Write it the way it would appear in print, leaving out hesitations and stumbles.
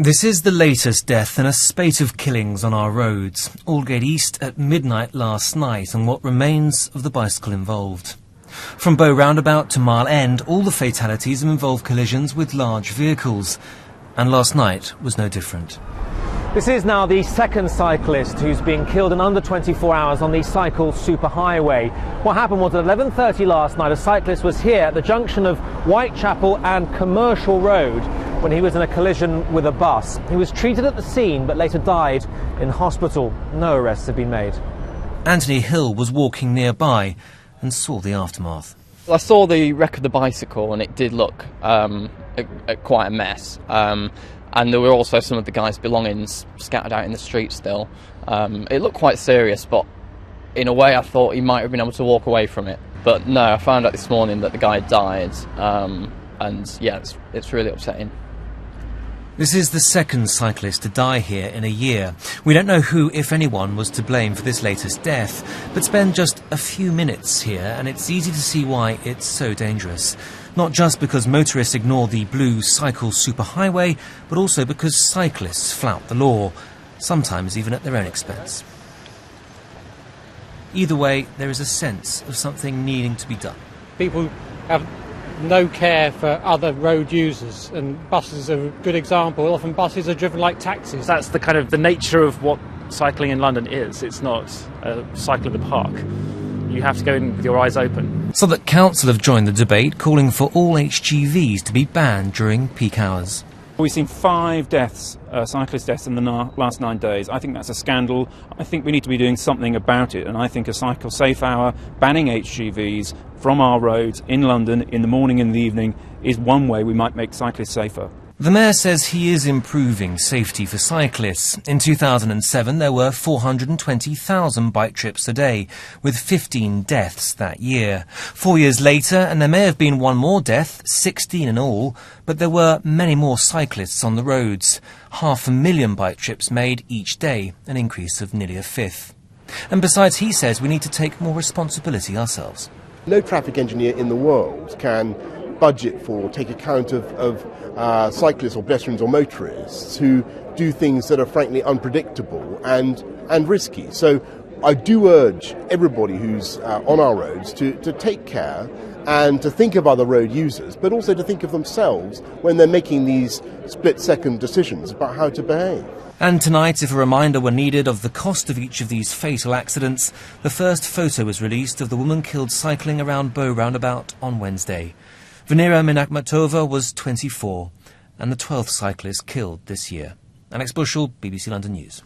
This is the latest death in a spate of killings on our roads. Aldgate East at midnight last night, and what remains of the bicycle involved. From Bow Roundabout to Mile End, all the fatalities have involved collisions with large vehicles. And last night was no different. This is now the second cyclist who's been killed in under 24 hours on the cycle superhighway. What happened was at 11:30 last night, a cyclist was here at the junction of Whitechapel and Commercial Road when he was in a collision with a bus. He was treated at the scene but later died in hospital. No arrests have been made. Anthony Hill was walking nearby and saw the aftermath. I saw the wreck of the bicycle and it did look quite a mess. And there were also some of the guy's belongings scattered out in the street still. It looked quite serious, but in a way I thought he might have been able to walk away from it. But no, I found out this morning that the guy had died, and yeah, it's really upsetting. This is the second cyclist to die here in a year. We don't know who, if anyone, was to blame for this latest death, but spend just a few minutes here and it's easy to see why it's so dangerous. Not just because motorists ignore the blue cycle superhighway, but also because cyclists flout the law, sometimes even at their own expense. Either way, there is a sense of something needing to be done. People have no care for other road users, and buses are a good example. Often buses are driven like taxis. That's the nature of what cycling in London is. It's not a cycle in the park. You have to go in with your eyes open. So that council have joined the debate, calling for all HGVs to be banned during peak hours. We've seen 5 deaths, cyclist deaths in the last 9 days. I think that's a scandal. I think we need to be doing something about it, and I think a cycle safe hour, banning HGVs from our roads in London in the morning and the evening is one way we might make cyclists safer. The Mayor says he is improving safety for cyclists. In 2007 there were 420,000 bike trips a day, with 15 deaths that year. 4 years later, and there may have been one more death, 16 in all, but there were many more cyclists on the roads. 500,000 bike trips made each day, an increase of nearly a fifth. And besides, he says we need to take more responsibility ourselves. No traffic engineer in the world can budget for or take account of cyclists or pedestrians or motorists who do things that are frankly unpredictable and risky. So I do urge everybody who's on our roads to take care and to think of other road users, but also to think of themselves when they're making these split-second decisions about how to behave. And tonight, if a reminder were needed of the cost of each of these fatal accidents, the first photo was released of the woman killed cycling around Bow Roundabout on Wednesday. Venera Minakmatova was 24 and the 12th cyclist killed this year. Alex Bushell, BBC London News.